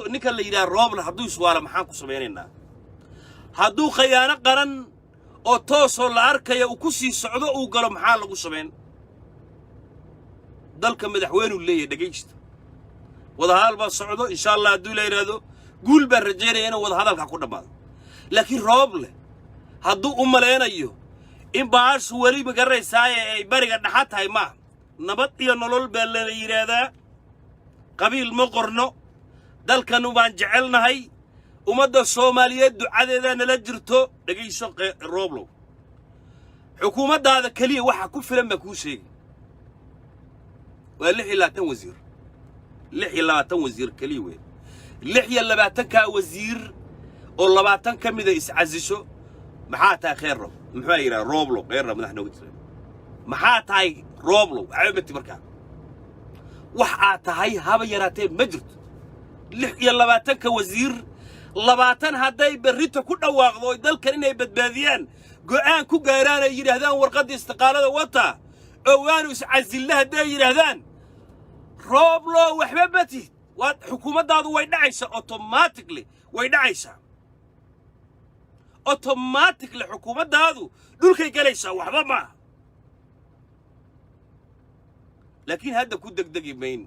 ninka la yiraahdo Roble hadduu iswaala maxaan ku sameeynaa hadduu khiyaano qaran oo toos oo la arkayo uu ku sii socdo uu galo maxaa lagu sameyn dalka madaxweynuhu leeyahay dhageysta wada hadal ba socdo insha Allah hadduu la yiraahdo guul baan rajeynaya inuu wada hadalka ku dhamaado laakiin Roble hadduu u maleynayo in baas wali magaraysaa ay bariga dhaxa tahay ma nabad iyo nolol baa la yiraahdaa qabiil ma qorno dalkan baan jecelnahay ummadda Soomaaliyeed ducadeeda nala jirto dhageyso Roble xukuumaddaada kaliya waxa ku filan ma ku sheegay waa 26 wasiir 26 wasiir kaliya weey 26 ka wasiir oo 20 kamida is casisho maxaa taa khayro muxuu yiraahdaa Roble khayro madaxna ugu jiray maxaa tahay Roble aybti markaa waxa tahay haba yaraatee ma jirto 26 ka wasiir 20 haday berrito ku dhawaaqdo dalkan inay badbaadiyaan go'aan ku gaaraan ay yiraahdaan warqadda istiqaalada wata oo waanu is casilna haday yiraahdaan Roble waxba bati waa xukuumaddaadu way dhacaysaa automatically way dhacaysaa automatically xukuumaddaadu dhulkay galaysaa waxba ma laakiin hadda ku degdegi mayn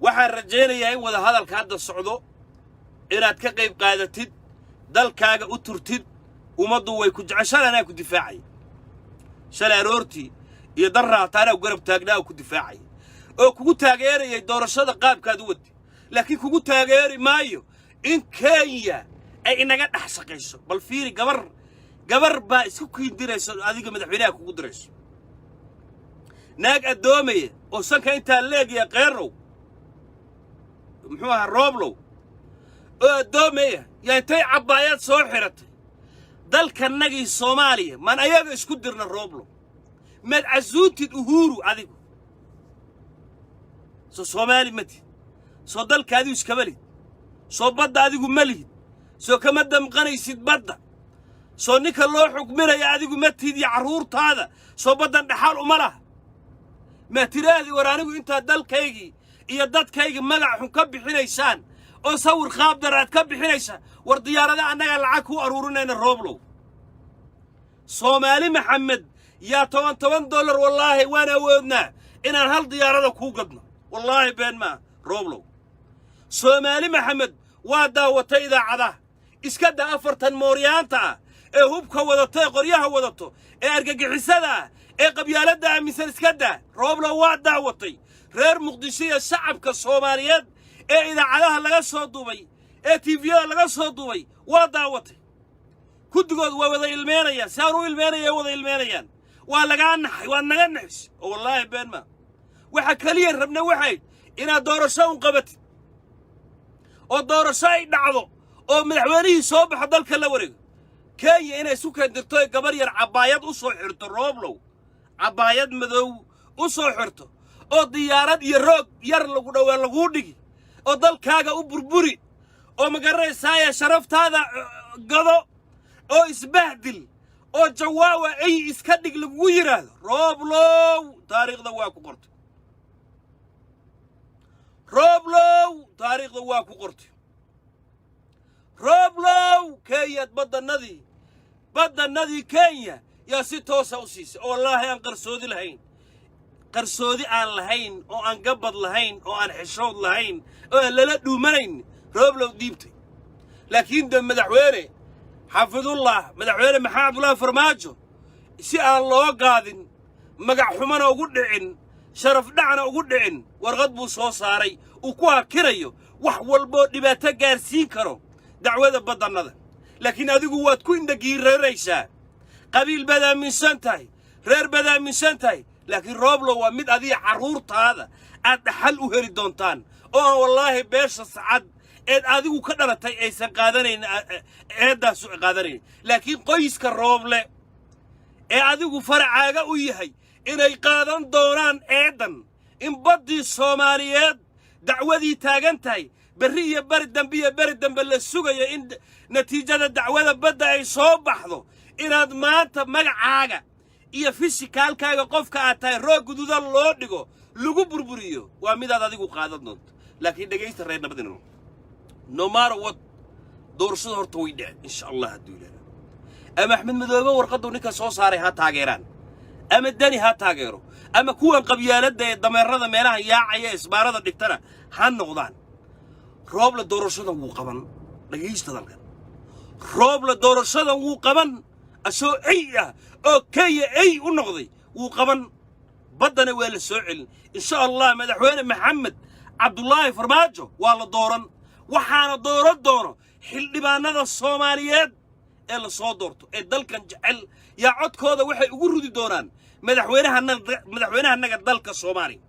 waxaan rajeynayaa in wada hadalka hadda socdo inaad ka qayb qaadatid dalkaaga u turtid ummaddu way ku jeceshaanaa ku difaacay shalay aroorti iyo darraataana garab taagnaa ku difaacay oo kugu taageerayay doorashada qaabkaad u wadi laakiin kugu taageeri maayo in Kenya ay inaga dhax shaqeyso bal fiiri gabar baa isku kiindirayso adiga madaxweynaha kugu dirayso naag adoomay oo sanka inta leegiya qeyrow muxuu ahaa Roble oo adoomay yaa intay cabaayad soo xiratay dalkanagii Soomaaliya man ayaga isku dirna Roble mad azuutid uhuru adigu Soomaali mati soo dalkaadu iskabalid soo badda adigu malid soo kama damqanaysid badda soo ninka loo xukminaya adigu matid iyo caruurtaada soo badan dhaxal uma laha ma tiraadi waraanigu inta dalkaygi iyo dadkayga magac xun ka bixinaysaan oo sawir qaab daraad ka bixinaysa war diyaarada annaga lacag ku aruurinayna Roble Soomaali Maxamed ya $10 wallahi waan awoodna inaan hal diyaarada ku gadno wallahi been ma Roble Soomaali Maxamed waa daawatay idaacada iska daa 40 mooryaanta ee hubka wadatay qoryaha wadato ee argagixisada ee qabyaalada aaminsan iska daa Roble waa daawatay reer Muqdisho iyo shacabka Soomaaliyeed ee idaacadaha laga soo duubay ee TV-yada laga soo duubay waa daawatay kudigood waa wada ilmeenayaan saaru ilmeenayaan wada ilmeenayaan waa laga naxay waa naga naxis oo wallahi been ma waxa kaliya rabna waxay inaad doorasho u qabatid oo doorasho ay dhacdo oo madaxweynihii soo baxo dalka la wareego Kenya inay isu keendirto gabar yar cabaayad u soo xirto Roble cabaayad madow u soo xirto oo diyaarad iyo roog yar lagu dhawaan lagu dhigi oo dalkaaga u burburi oo magaraysaa sharaftaada gado oo isbahdil oo jawaawa ay iska dhig lagu yiraahdo Roble taariikhda waa ku qortay Roble taariikhda waa ku qortay Roble Kenya badanadii Kenya yaa si toos ah u siisay wallahi aan qarsoodi aan lahayn oo aan gabad lahayn oo aan xishood lahayn oo lala dhuumanayn Roble diibtay laakiin madaxweyne xafidullah madaxweyne maxamed abdullahi farmaajo si aan loo qaadin magac xumana ugu dhicin sharaf dhacna ugu dhicin warqad buu soo saaray uu ku hakirayo wax walbo dhibaato gaarsiin karo dacwada badanada laakiin adigu waad ku indhagiiraysaa qabiil bada minsan tahay reer bada minsan tahay laakiin Roble waa mid adiga caruurtaada aad dhaxal u heli doontaan oo wallahi beesha sacad ee adigu ka dhalatay aysan qaadanayn eedaas u qaadanayn laakiin qoyska Roble ee adigu faracaaga u yahay inay qaadan doonaan eedan in badii Soomaaliyeed dacwadii taagan tahay berri iyo bari dambe la sugayo in natiijada dacwada badda ay soo baxdo inaad maanta magacaaga iyo fisikaalkaaga qofka aad tahay roog gududan loo dhigo lagu burburiyo waa midaad adigu qaadan doonto laakiin dhageysta reer nabadina no matter what doorashada horta way dhaceen insha Allah hadduu ilaahay ama Axmed Madoobe warqadu ninka soo saaray ha taageeraan ama dani ha taageero ama kuwan qabyaalada ee dameerada meelaha yaacaya isbaarada dhigtana ha noqdaan rooble doorashada wuu qaban dhageysta dalkan rooble doorashada wuu qaban asoo ay oo kaya ay u noqday wuu qaban badana waa la soo celin insha Allah madaxweyne Maxamed Cabdullaahi Farmaajo waa la dooran waxaana dooran doono xildhibaanada Soomaaliyeed ee la soo doorto ee dalkan jecel yaa codkooda waxay ugu rudi doonaan madaxweynaha dalka Soomaaliya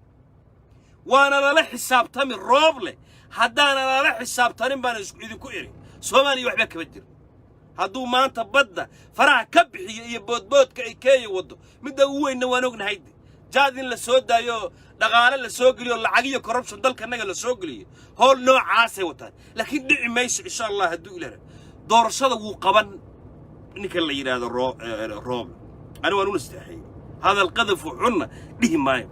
waana la xisaabtami rooble haddaana la xisaabtanin baan idinku iri Soomaaliya waxba kaba jir hadduu maanta badda faraha ka bixiyo iyo boodboodka ay Kenya wado midda ugu weyn waan ognahay jaadin la soo daayo dhaqaale la soo geliyo lacag iyo corruption dalkanaga la soo geliyo hool noocaas ay wataan laakiin dhici mayso insha Allah hadduu ilaahay doorashada wuu qaban ninka la yiraahdo roob ana waan u istaxay هذا القذف وحنا به ماي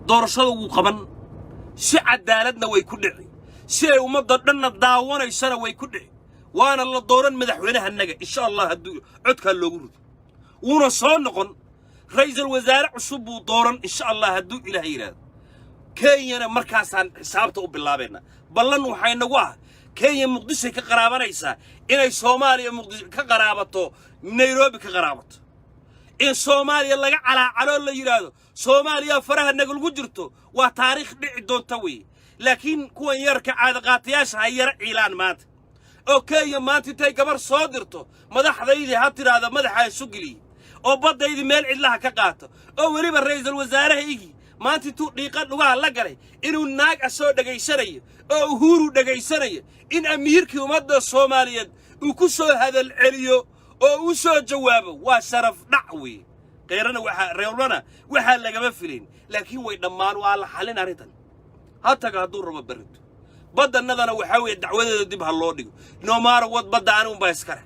doorashada wuu qaban si cadaaladna way ku dhici si ay ummadda dhanna daawanaysana way ku dhici waana la dooran madaxweynaha naga insha Allah hadduu codka loogu rudo wuuna soo noqon ra'iisul wasaare cusub uu dooran insha Allah hadduu ilaahay yiraahdo Kenya markaasaan xisaabta u bilaabeena ballan waxay nagu Kenya Muqdisho ka qaraabanaysa inay Soomaaliya Muqdisho ka qaraabato Nairobi ka qaraabato in Soomaaliya laga calaacalo la yiraahdo Soomaaliya faraha naga lagu jirto waa taariikh dhici doonta way laakiin kuwan yarka caad qaatiyaasha ay yar ciilaan maanta Kenya maanta intay gabar soo dirto madaxdaydi ha tiraahdo madaxa isu geliy oo badaydi meel cidlaha ka qaato oo waliba ra'iisul wasaarahaygi maanta intuu dhiiqad lugaha la galay inuu naag soo dhageysanayo oo uhuru dhageysanayo in amiirkii ummadda Soomaaliyeed uu ku soo hadal celiyo oo uu soo jawaabo waa sharaf dhacwi qeyrana waxa lagama filin laakiin way dhamaan waa la xalin arintan hatta hadduu rabo barito badanadana waxa weey dacwadeeda dib ha loo dhigo no matter what badda aan ba iskale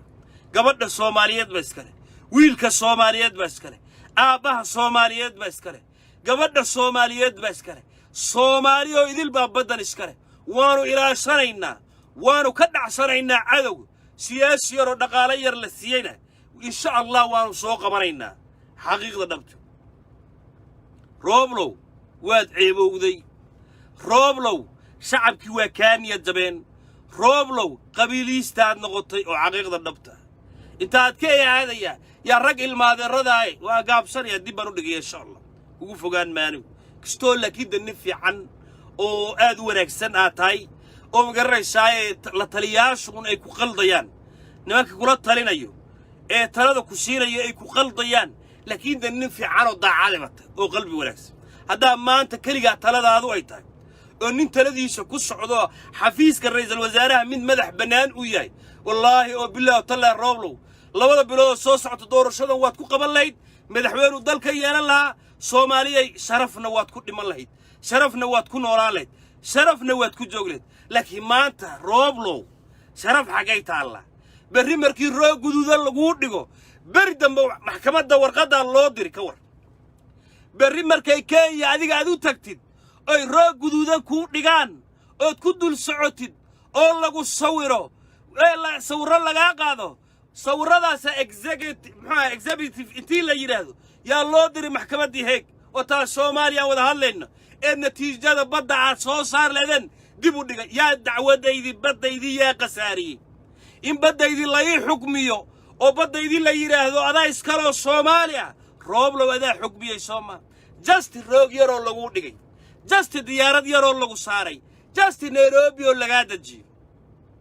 gabadha Soomaaliyeed ba iskale wiilka Soomaaliyeed ba iskale aabaha Soomaaliyeed ba iskale gabadha Soomaaliyeed ba iskale Soomaaliyo idil ba badan iskale waanu ilaashanaynaa waanu ka dhacsanaynaa cadow siyaasi yar oo dhaqaale yar la siiyayna insha Allah waanu soo qabanaynaa xaqiiqda dhabta rooblow waad ceebowday rooblow shacabkii waa kaaniya jabeen rooblow qabiiliistaad noqotay oo xaqiiqda dhabta intaad ka yaadaya yaa rag ilmaadeeradaay waa gaabsanaya dib baan u dhigay insha Allah ugu fogaan maanu kastoo laakiin dan fiican oo aad u wanaagsan tahay oo magaraysaay la taliyaashu ay ku qaldayaan nimanka kula talinayo ee talada ku siinayo ay ku qaldayaan laakiin dan fiican oo daacadimata oo qalbi wanaagsan hadda maanta kaliya taladaadu ay tahay oo nin taladiisa ku socdo xafiiska ra'iisul wasaaraha mid madax banaan u yahay wallahi oo billaah talla rooblow labada bilood soo socdo doorashadan waad ku qaban lahayd madaxweynuhu dalka yeelan lahaa Soomaaliya sharafna waad ku dhiman lahayd sharafna waad ku noolaan lahayd sharafna waad ku joogleed laakiin maanta rooblow sharaf xagay taala berri markii roog guduudan lagu dhigo bari dambe maxkamadda warqada loo diri ka war berri markay Kenya adiga aad u tagtid ay roog guduudan ku dhigaan oo ku dul socotid oo lagu sawiro la sawiro laga qaado sawiradaas executive intii la yiraahdo yaa loo diri maxkamadii heeg wata Soomaaliya wada hadlayna ee natiijada badda aad soo saar leedan dib u dhigay yaa dacwadaydi badaydi yaa qasaariyay in badaydi la xukmiyo oo badaydi la yiraahdo adaa iskalo Soomaaliya rooblow adaa xukmiyay Soomaa just roog yaroo lagu dhigay just diyaarad yaroo lagu saaray just Nairobi oo laga dajiyo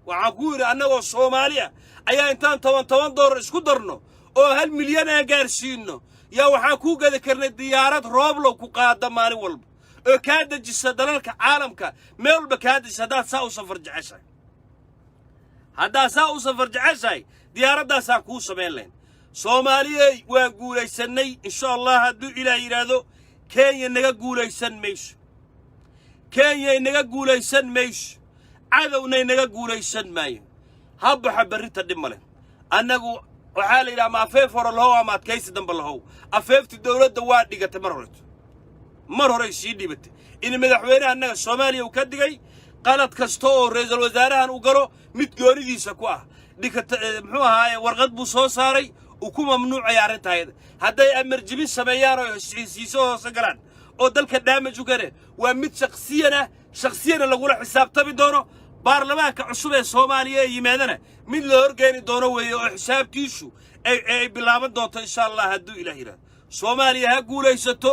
waxa ku yiri annagoo Soomaaliya ayaa intaan 10 dollar isku darno oo 1 milyan aan gaarsiino yaa waxa ku gada karnay diyaarad rooblow ku qaada maalin walba oo ka dajisa dalalka caalamka meel walba ka dajisa hadaad saa u safar jeceshay haddaad saa u safar jeceshay diyaaraddaas ku sameyn leen Soomaaliya waa guulaysanay insha Allah hadduu Ilaahay yiraahdo Kenya naga guulaysan mayso Kenya naga guulaysan mayso cadowna naga guulaysan maayo habba xabarita dhimale annagu waxa la yiraahdaa ma afeeforo lahow ama adkaysi dambe lahow afeefti dawladda waa dhigatay mar hore sii dhibatay in madaxweynaha annaga Soomaaliya uu ka digay qalad kasta oo ra'iisul wasaarahan u galo mid goonidiisa ku ah muxuu ahaa warqad buu soo saaray uu ku mamnuucay arrintaayada hadday amarjibin sameeyaan oo heshiisiiso hoose galaan oo dalka damage u gare waa mid shakhsiyana lagula xisaabtami doono baarlamaanka cusub ee Soomaaliya ee yimaadana mid la horgeeni doono weeyo oo xisaabtiisu ay bilaaban doonto insha Allah hadduu Ilaahay yiraahdo Soomaaliya ha guulaysato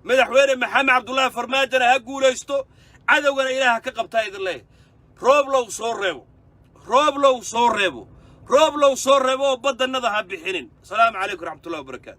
madaxweyne Maxamed Cabdullaahi Farmaajo ha guulaysto cadawgana Ilaahay ka qabtaa idin leeyahay roob low soo reebo badannada ha bixinin. Assalaamu calaykum waraxmatullaahi wabarakaatuh.